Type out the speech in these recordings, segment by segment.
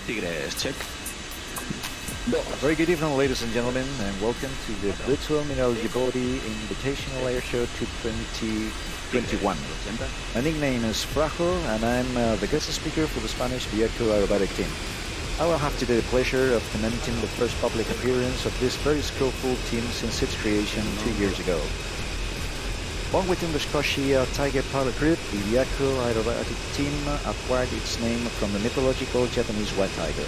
Tigres, check. Very good evening, ladies and gentlemen, and welcome to the virtual Mineralnye Vody Invitational Airshow 2021. My nickname is Frajo, and I'm the guest speaker for the Spanish Byakko Aerobatic team. I will have today the pleasure of commenting the first public appearance of this very skillful team since its creation 2 years ago. Born within the Scotia Tiger pilot group, the Byakko Aerobatic team acquired its name from the mythological Japanese white tiger,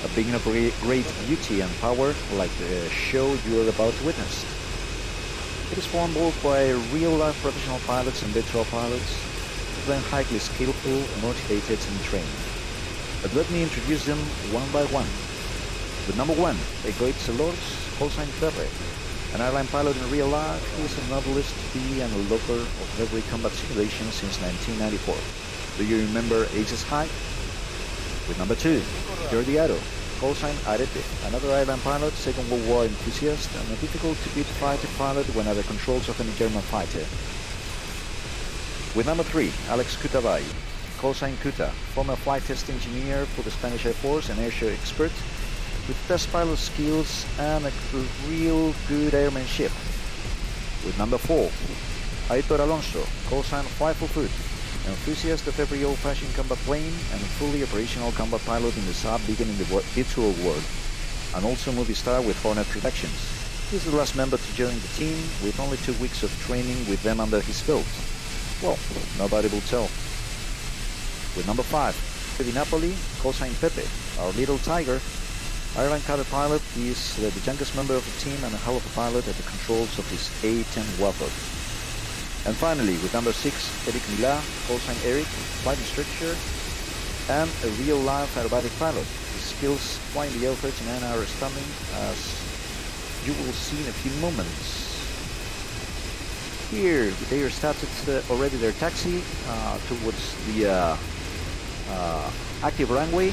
a being of great beauty and power like the show you are about to witness. It is formed both by real-life professional pilots and virtual pilots, then highly skillful, motivated and trained. But let me introduce them one by one. The number one, a great Salors, callsign Pepe. An airline pilot in real life, he is a novelist to be and a lover of every combat simulation since 1994. Do you remember Aces High? With number two, Jordi Aro, callsign Arete, another airline pilot, Second World War enthusiast, and a difficult-to-beat fighter pilot when at the controls of a German fighter. With number three, Alex Cutavay, callsign Cuta, former flight test engineer for the Spanish Air Force and airshow expert, with test pilot skills and a real good airmanship. With number four, Aitor Alonso, callsign Flyful Food, enthusiast of every old-fashioned combat plane and a fully operational combat pilot in the Saab beacon in the virtual world, and also movie star with Hornet Productions. He is the last member to join the team, with only 2 weeks of training with them under his belt. Well, nobody will tell. With number five, Di Napoli, callsign Pepe, our little tiger, airline cutter pilot. He is the youngest member of the team and a hell of a pilot at the controls of his A-10 Warthog. And finally, with number six, Eric Mila, callsign Eric, flight instructor, and a real-life aerobatic pilot. His skills flying the L-39 are astounding, as you will see in a few moments. Here, they are started already their taxi towards the active runway.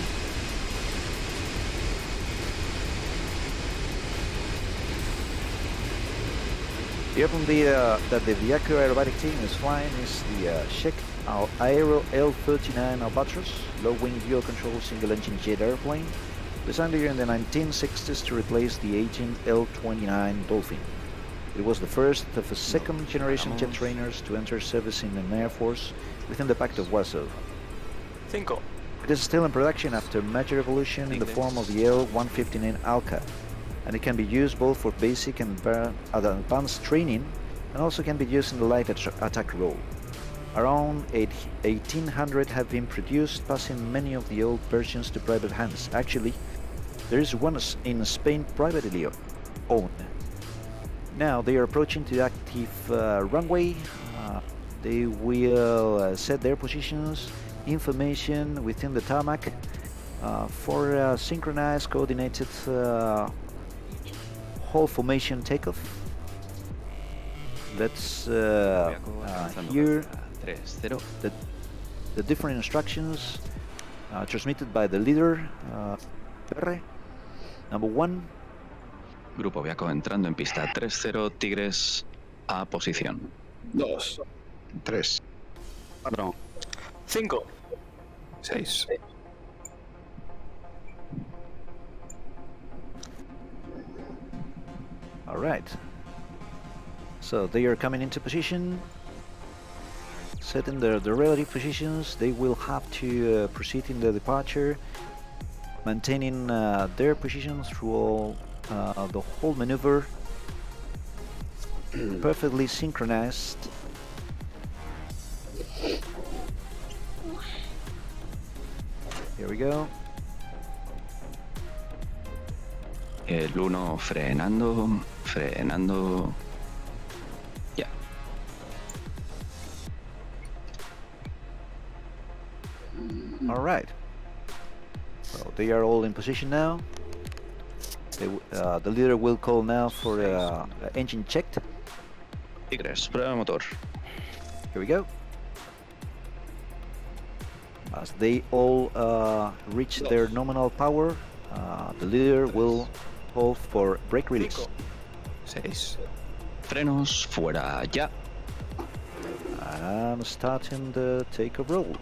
The airplane that the Byakko Aerobatic team is flying is the Czech Aero L-39 Albatros, low-wing dual-control single-engine jet airplane, designed during the 1960s to replace the aging L-29 Dolphin. It was the first of a second-generation jet trainers to enter service in an Air Force within the Pact of Warsaw. It is still in production after major evolution in the form of the L-159 Alca, and it can be used both for basic and advanced training, and also can be used in the light attack role. Around 1800 have been produced, passing many of the old versions to private hands. Actually, there is one in Spain privately owned. Now they are approaching the active runway. They will set their positions, information within the tarmac for synchronized, coordinated whole formation takeoff. Let's hear the different instructions transmitted by the leader. Number one. Grupo Byakko entrando en pista 30, Tigres a posición. 2, 3, 4, 5, 6. All right. So they are coming into position, setting their relative positions. They will have to proceed in the departure, maintaining their positions through all the whole maneuver, perfectly synchronized. Here we go. El 1 frenando. Ya. All right. So they are all in position now. The leader will call now for engine checked. Tigres, prueba motor. Here we go. As they all reach their nominal power, the leader will call for brake release. 6. Frenos, fuera ya. And starting the takeoff roll.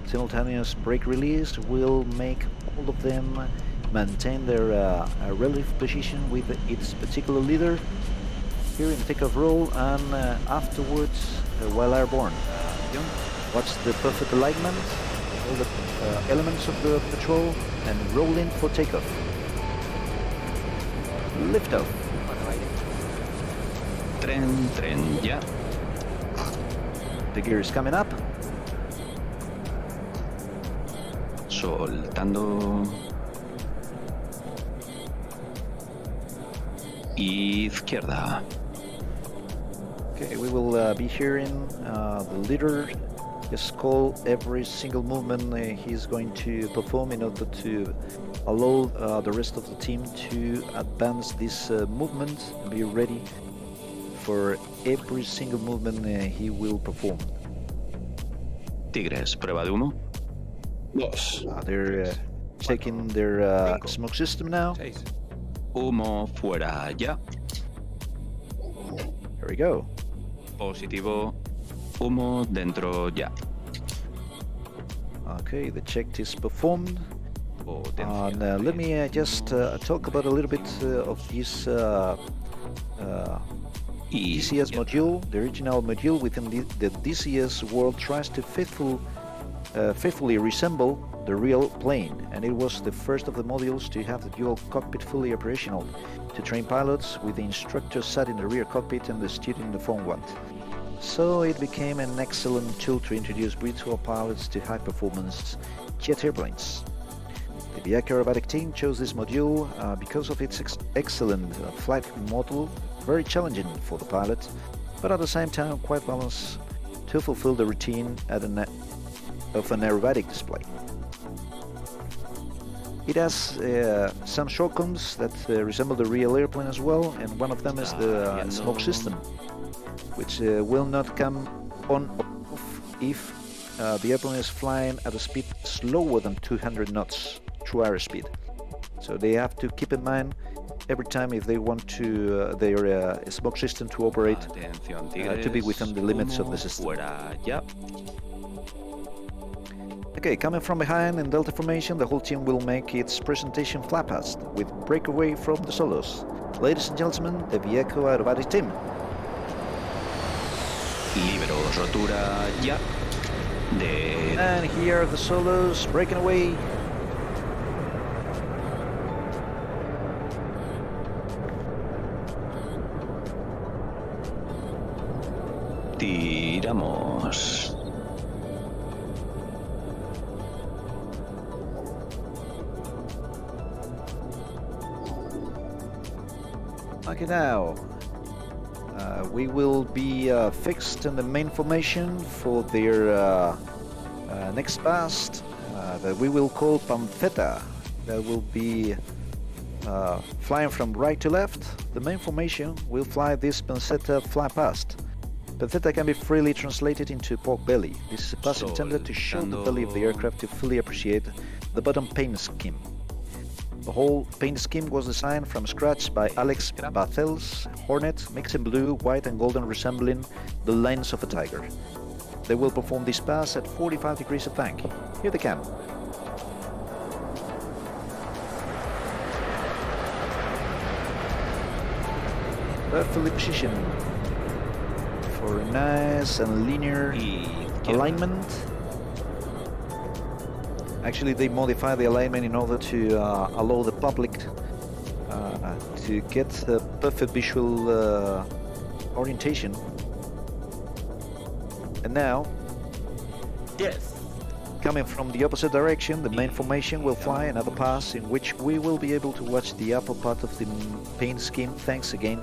simultaneous brake release will make all of them maintain their relative position with its particular leader here in takeoff roll and afterwards while airborne. Watch the perfect alignment, all the elements of the patrol, and roll in for takeoff. Liftoff. Tren, ya. The gear is coming up. Soltando. Izquierda. Okay, we will be hearing the leader just call every single movement he's going to perform in order to allow the rest of the team to advance this movement and be ready for every single movement he will perform. Tigres, prueba de humo. They're checking their smoke system now. Humo fuera ya. There we go. Positivo. Humo dentro ya. Okay, the check is performed. Potencia. Let me just talk about a little bit of this DCS module. The original module within the DCS world tries to faithfully resemble the real plane, and it was the first of the modules to have the dual cockpit fully operational to train pilots with the instructor sat in the rear cockpit and the student in the front one. So it became an excellent tool to introduce virtual pilots to high-performance jet airplanes. The Byakko Aerobatic team chose this module because of its excellent flight model, very challenging for the pilot, but at the same time quite balanced to fulfill the routine of an aerobatic display. It has some shortcomings that resemble the real airplane as well, and one of them is the smoke system, which will not come on or off if the airplane is flying at a speed slower than 200 knots true airspeed. So they have to keep in mind every time if they want to their smoke system to operate to be within the limits of the system. Okay, coming from behind in Delta formation, the whole team will make its presentation flat past with breakaway from the solos. Ladies and gentlemen, the Byakko Aerobatic team. Libero, rotura, ya. And here are the solos breaking away. Tiramos. Okay, now we will be fixed in the main formation for their next pass that we will call Panceta. That will be flying from right to left. The main formation will fly this Panceta fly past. Panceta can be freely translated into pork belly. This is a pass intended to show the belly of the aircraft to fully appreciate the bottom paint scheme. The whole paint scheme was designed from scratch by Alex Bathel's Hornet, mixing blue, white and golden resembling the lines of a tiger. They will perform this pass at 45 degrees of bank. Here they come. Perfectly positioned for a nice and linear alignment. Actually, they modify the alignment in order to allow the public to get the perfect visual orientation. And now, coming from the opposite direction, the main formation will fly another pass in which we will be able to watch the upper part of the paint scheme thanks again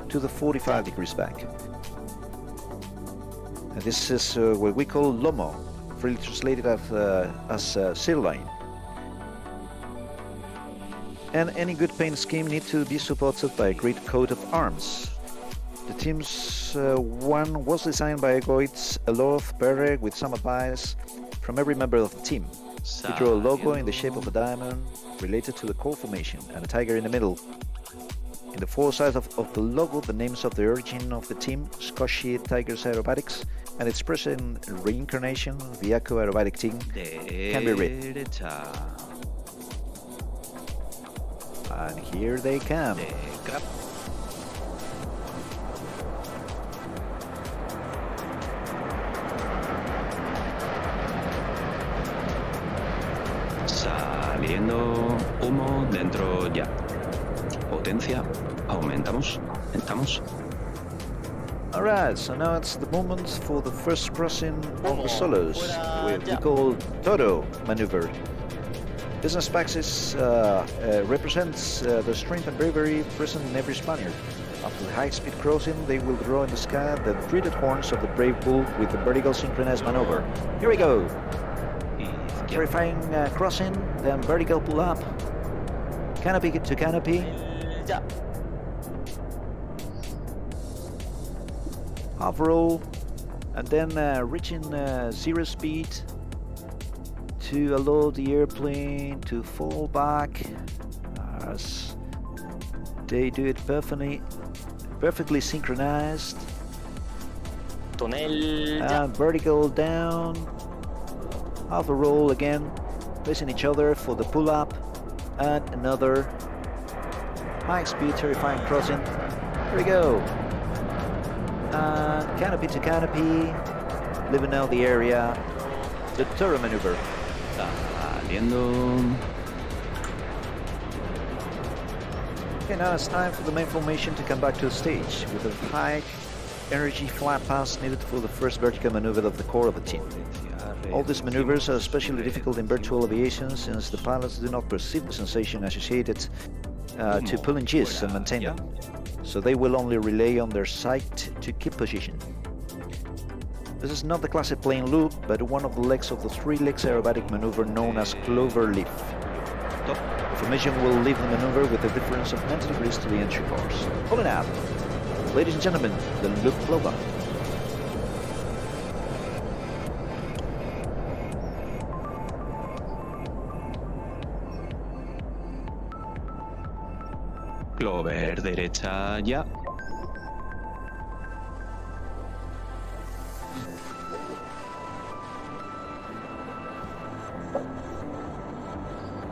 to the 45 degrees back. And this is what we call Lomo, freely translated as sirloin. And any good paint scheme needs to be supported by a great coat of arms. The team's one was designed by Goitz Eloth Bere with some advice from every member of the team. We draw a logo in the shape of a diamond related to the core formation and a tiger in the middle. In the foresight of the logo, the names of the origin of the team, Scotchy Tigers Aerobatics, and its present reincarnation, Byakko Aerobatic team, can be read. Derecha. And here they come. Negras. Saliendo humo dentro ya. Potencia, aumentamos, aumentamos. Alright, so now it's the moment for the first crossing of the solos, which we call Toto maneuver. Business Praxis represents the strength and bravery present in every Spaniard. After the high-speed crossing, they will draw in the sky the dreaded horns of the brave bull with the vertical synchronized maneuver. Here we go! Terrifying crossing, then vertical pull-up, canopy to canopy, half roll, and then reaching zero speed to allow the airplane to fall back as they do it perfectly synchronized. And vertical down, half a roll again, facing each other for the pull-up, and another high-speed terrifying crossing. Here we go. Canopy to canopy, leaving out the area. The Toro maneuver. Saliendo. Okay, now it's time for the main formation to come back to the stage with a high energy flat pass needed for the first vertical maneuver of the core of the team. All these maneuvers are especially difficult in virtual aviation since the pilots do not perceive the sensation associated to pulling G's and maintain them, so they will only rely on their sight to keep position. This is not the classic plane loop, but one of the legs of the three-legs aerobatic maneuver known as clover leaf. The formation will leave the maneuver with a difference of 90 degrees to the entry course. Pulling out. Ladies and gentlemen, the loop clover. Clover derecha ya.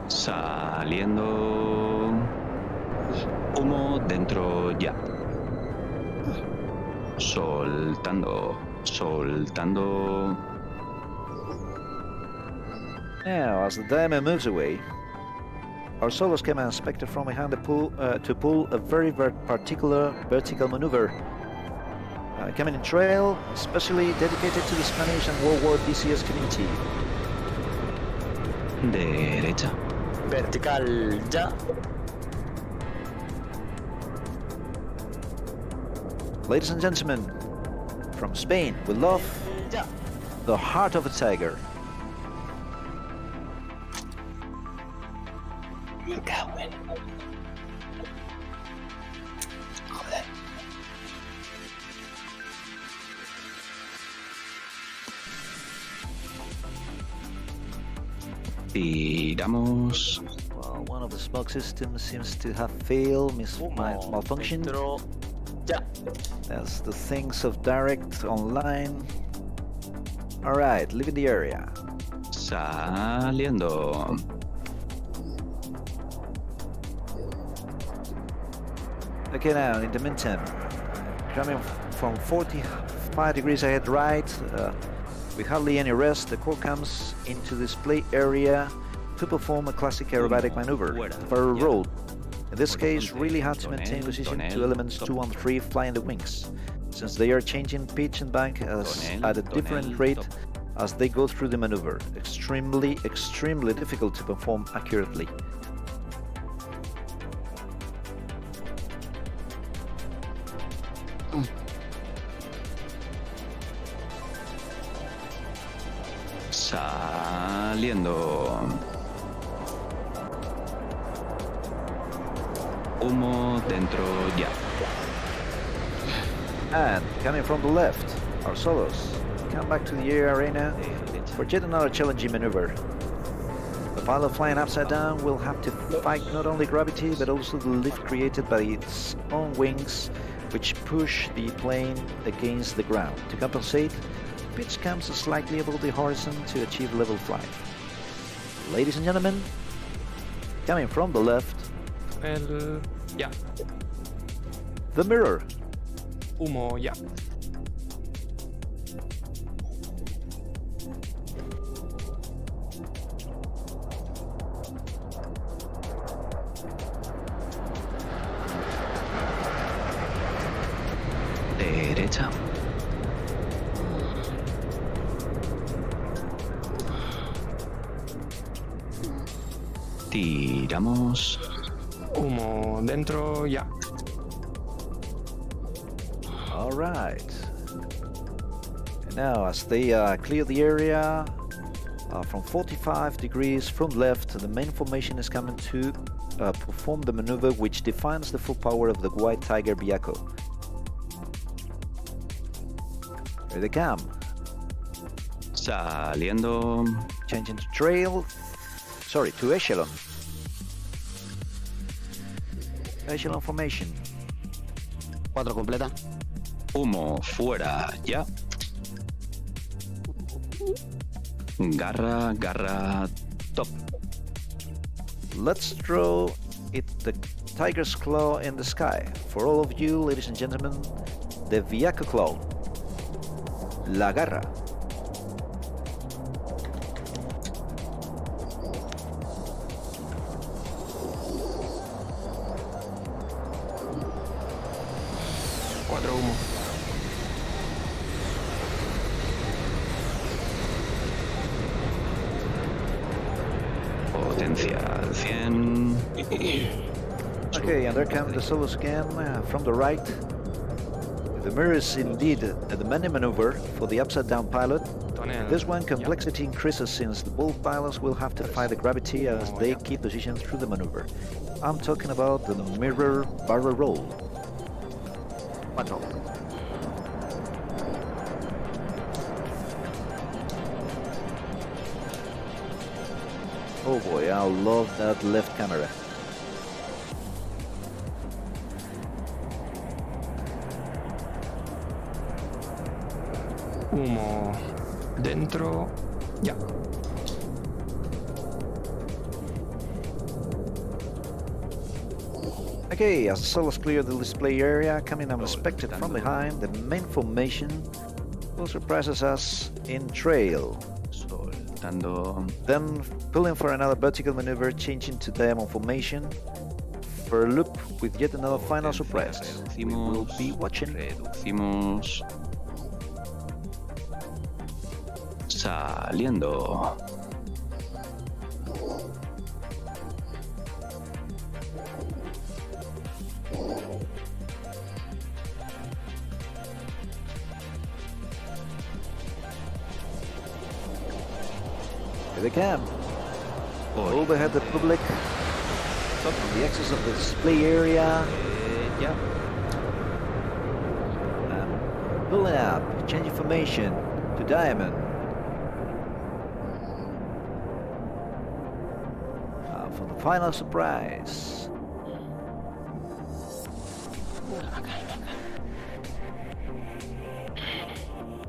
Saliendo humo dentro ya. Soltando, soltando. Now, as the diamond moves away, our solos come inspected from behind the pool to pull a very particular vertical maneuver. Coming in trail, especially dedicated to the Spanish and World War BCS community. Derecha. Vertical ya. Ladies and gentlemen, from Spain, we love the heart of a tiger. Me cago en. Joder. Tiramos. Well, one of the smoke systems seems to have failed, malfunctioned. Ya. That's the things of direct online. Alright, leaving the area. Saliendo. Okay, now in the meantime, coming from 45 degrees ahead right, with hardly any rest, the core comes into display area to perform a classic aerobatic maneuver for a roll. In this case, really hard to maintain position to elements 2 and 3 flying the wings, since they are changing pitch and bank at a different rate as they go through the maneuver. Extremely difficult to perform accurately. Saliendo. Humo dentro ya. And coming from the left, our solos come back to the air arena for yet another challenging maneuver. But pilot flying upside down will have to fight not only gravity but also the lift created by its own wings, which push the plane against the ground. To compensate, pitch comes slightly above the horizon to achieve level flight. Ladies and gentlemen, coming from the left, Ya. the mirror. Humo, ya. Derecha. Tiramos. Humo dentro, ya. All right. And now, as they clear the area from 45 degrees from left, the main formation is coming to perform the maneuver which defines the full power of the White Tiger Byakko. Here they come. Saliendo. Changing to trail. Sorry, to echelon. Echelon formation. 4 completa. Humo fuera ya. Garra, garra, top. Let's draw it the tiger's claw in the sky. For all of you, ladies and gentlemen, the Byakko claw. La garra. Cuatro humo. Potencia al 100. Okay, and there comes the solos again from the right. The mirror is indeed a demanding maneuver for the upside down pilot. Tonel. This one complexity increases since the both pilots will have to fight the gravity as they keep position through the maneuver. I'm talking about the mirror barrel roll. 4. Oh boy, I love that left camera. Humo dentro, ya. Okay, as the solos clear the display area, coming unexpected from behind, the main formation will surprises us in trail. Soltando. Then pulling for another vertical maneuver, changing to diamond formation for a loop with yet another final surprise. We will be watching. Reducimos. Saliendo. Here they come. Overhead the public on the axis of the display area. Ya. And pulling up, changing formation to diamond. For the final surprise.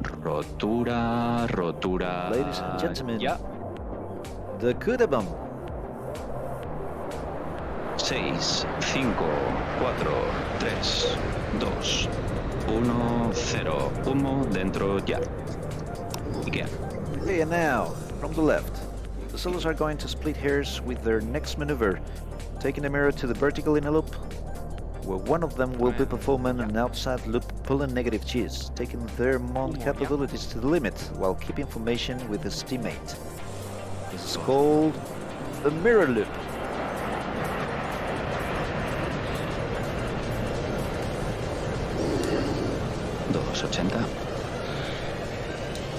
Rotura, rotura. Ladies and gentlemen, Ya. the Cuda bomb. 6, 5, 4, 3, 2, 1, 0. Humo dentro ya. Ikea. Okay, and now, from the left, the solos are going to split hairs with their next maneuver, taking the mirror to the vertical in a loop, where one of them will be performing an outside loop pulling negative G's, taking their mount capabilities to the limit while keeping formation with his teammate. This is called the mirror loop. $2.80.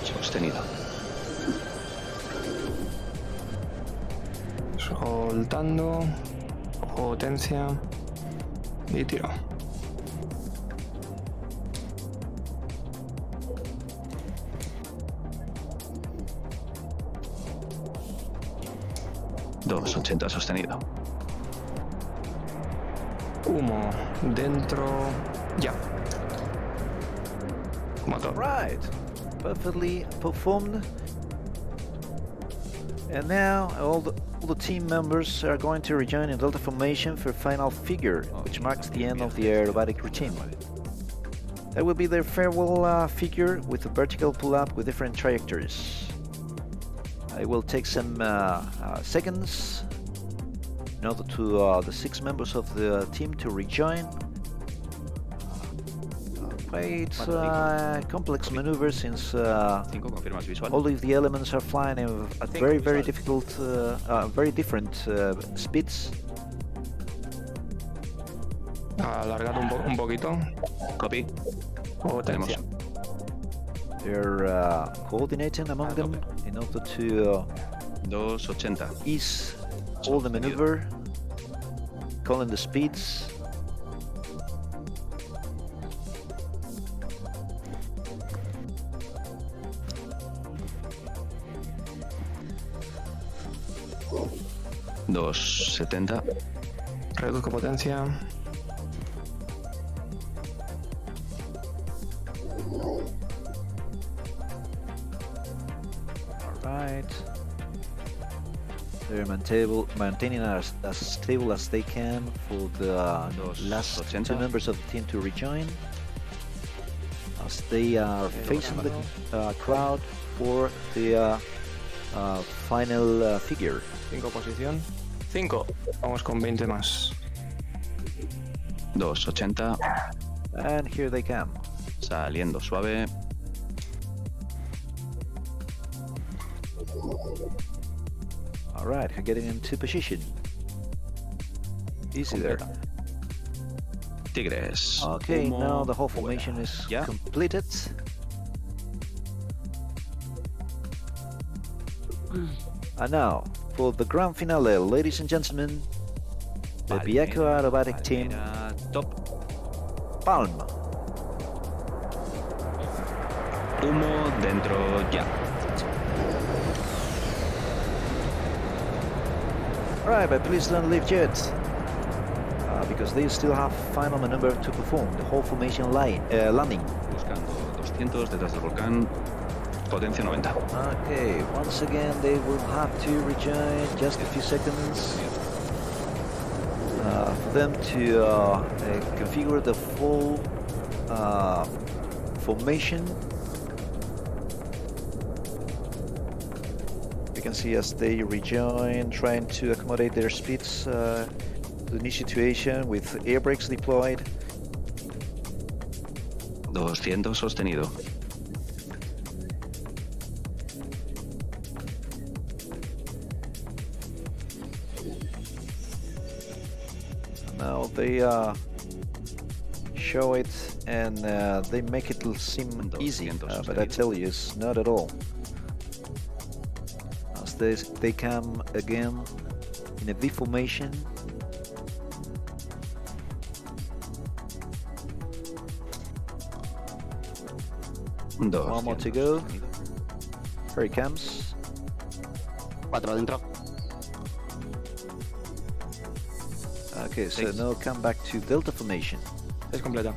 Sostenido. Soltando. Potencia. Y tiro. 280 sostenido. Humo dentro, ya. Motor. Right, perfectly performed. And now all the team members are going to rejoin in Delta formation for final figure, which marks the end of the aerobatic routine. That will be their farewell figure with a vertical pull-up with different trajectories. It will take some seconds in order to the 6 members of the team to rejoin. Quite complex maneuver since 5 confirmas visual. all of the elements are flying at very difficult, very different speeds. Alargado un poquito. Copy. Potencia. They're coordinating among them in order to 280. ease all the maneuver, calling the speeds. $270. Reduzco potencia. Alright. They're maintaining as stable as they can for the last 2 members of the team to rejoin, as they are facing the crowd for the final figure. 5 posición. 5. Vamos con 20 más. 280. And here they come. Saliendo suave. Alright, getting into position. Easy there. Tigres. Okay, Humo, now the whole formation is Ya. completed. And now, for the grand finale, ladies and gentlemen, the Byakko Aerobatic team, Top. Palm. Humo dentro ya. Alright, but please don't leave yet, because they still have final maneuver to perform, the whole formation landing. Buscando 200 detrás del volcán. Potencia 90. Okay, once again they will have to rejoin just a few seconds for them to configure the full formation. You can see as they rejoin, trying to accommodate their speeds to the new situation with air brakes deployed. 200 sostenido. Now they show it and they make it seem easy, but I tell you, it's not at all. As they come again in a V formation. One more to go. Here he comes. 4 dentro. Okay, so now come back to Delta formation. Es completa.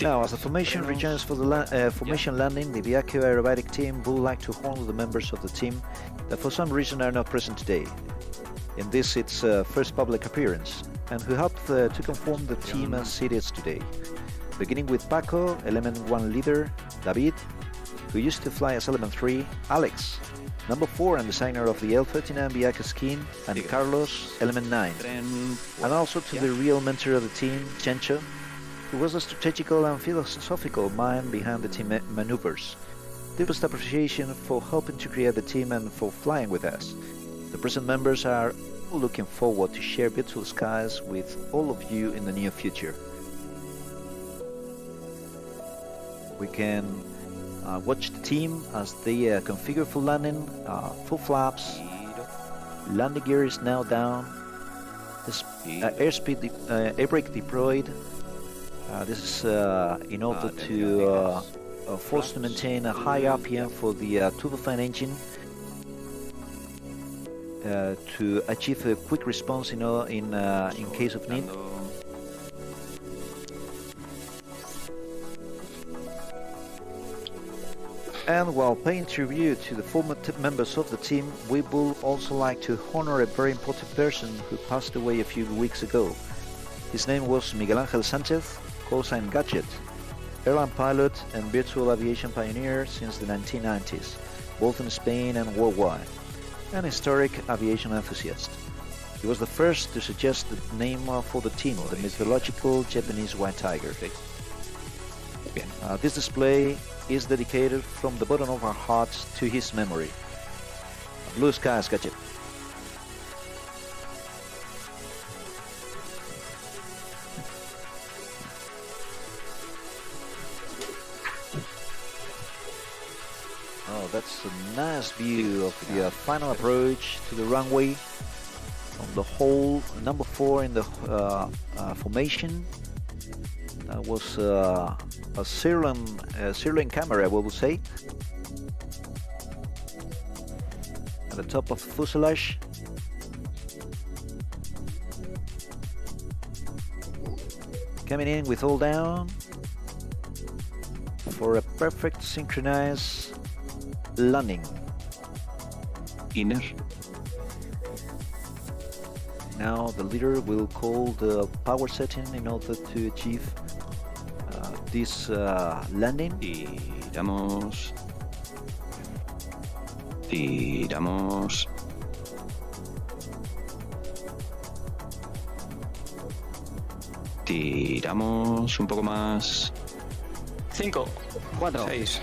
Now, as the formation returns for the formation landing, the Byakko Aerobatic team would like to honor the members of the team that for some reason are not present today. In this, its first public appearance, and who helped to conform the team as it is today. Beginning with Paco, Element 1 leader, David, who used to fly as Element 3, Alex, Number 4 and designer of the L39 Byakko skin, and Carlos, Element 9. And also to the real mentor of the team, Chencho, who was the strategical and philosophical mind behind the team maneuvers. Deepest appreciation for helping to create the team and for flying with us. The present members are all looking forward to share virtual skies with all of you in the near future. We can watch the team as they configure for landing, full flaps, landing gear is now down, air brake deployed. This is in order to force to maintain a high RPM for the turbofan engine. to achieve a quick response, in case of need. And while paying tribute to the former members of the team, we would also like to honor a very important person who passed away a few weeks ago. His name was Miguel Ángel Sánchez, callsign Gadget, airline pilot and virtual aviation pioneer since the 1990s, both in Spain and worldwide, an historic aviation enthusiast. He was the first to suggest the name for the team, the mythological Japanese white tiger. This display is dedicated from the bottom of our hearts to his memory. Blue skies, Gadget. Oh, that's a nice view of the final approach to the runway from the hole number 4 in the formation. That was a Sirloin camera, we will say, at the top of the fuselage. Coming in with all down for a perfect synchronized landing. Inner. Now the leader will call the power setting in order to achieve this landing. Tiramos. Tiramos. Tiramos un poco más. 5, 4, 6,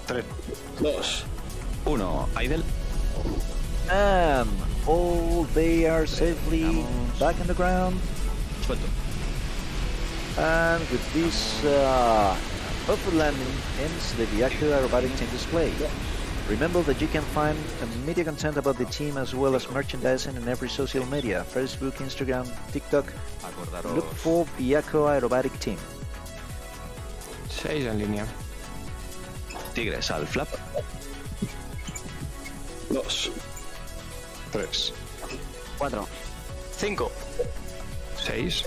3, 2, 1. Idle. And all they are safely back on the ground. Suelto. And with this perfect landing ends the Byakko Aerobatic team display. Remember that you can find media content about the team as well as merchandising in every social media, Facebook, Instagram, TikTok. Look for Byakko Aerobatic team. 6 en línea. Tigres al flap. 2, 3, 4, 5, 6,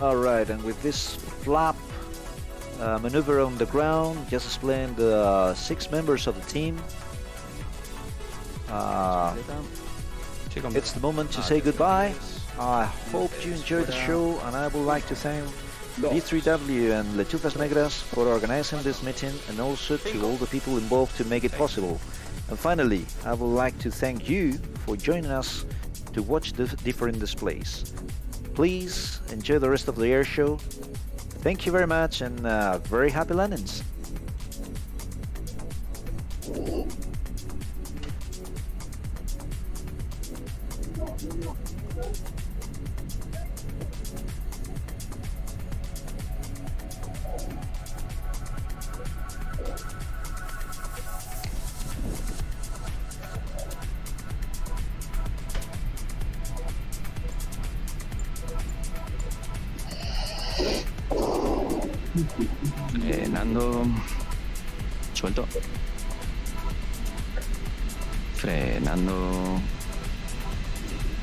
Alright, and with this flap maneuver on the ground, just explain the 6 members of the team. It's the moment to say goodbye. I hope you enjoyed the show, and I would like to thank B3W and Lechuzas Negras for organizing this meeting, and also to all the people involved to make it possible. And finally, I would like to thank you for joining us to watch the different displays. Please enjoy the rest of the air show. Thank you very much, and very happy landings. Frenando. Suelto. Frenando.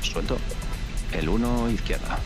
Suelto. El 1 izquierda.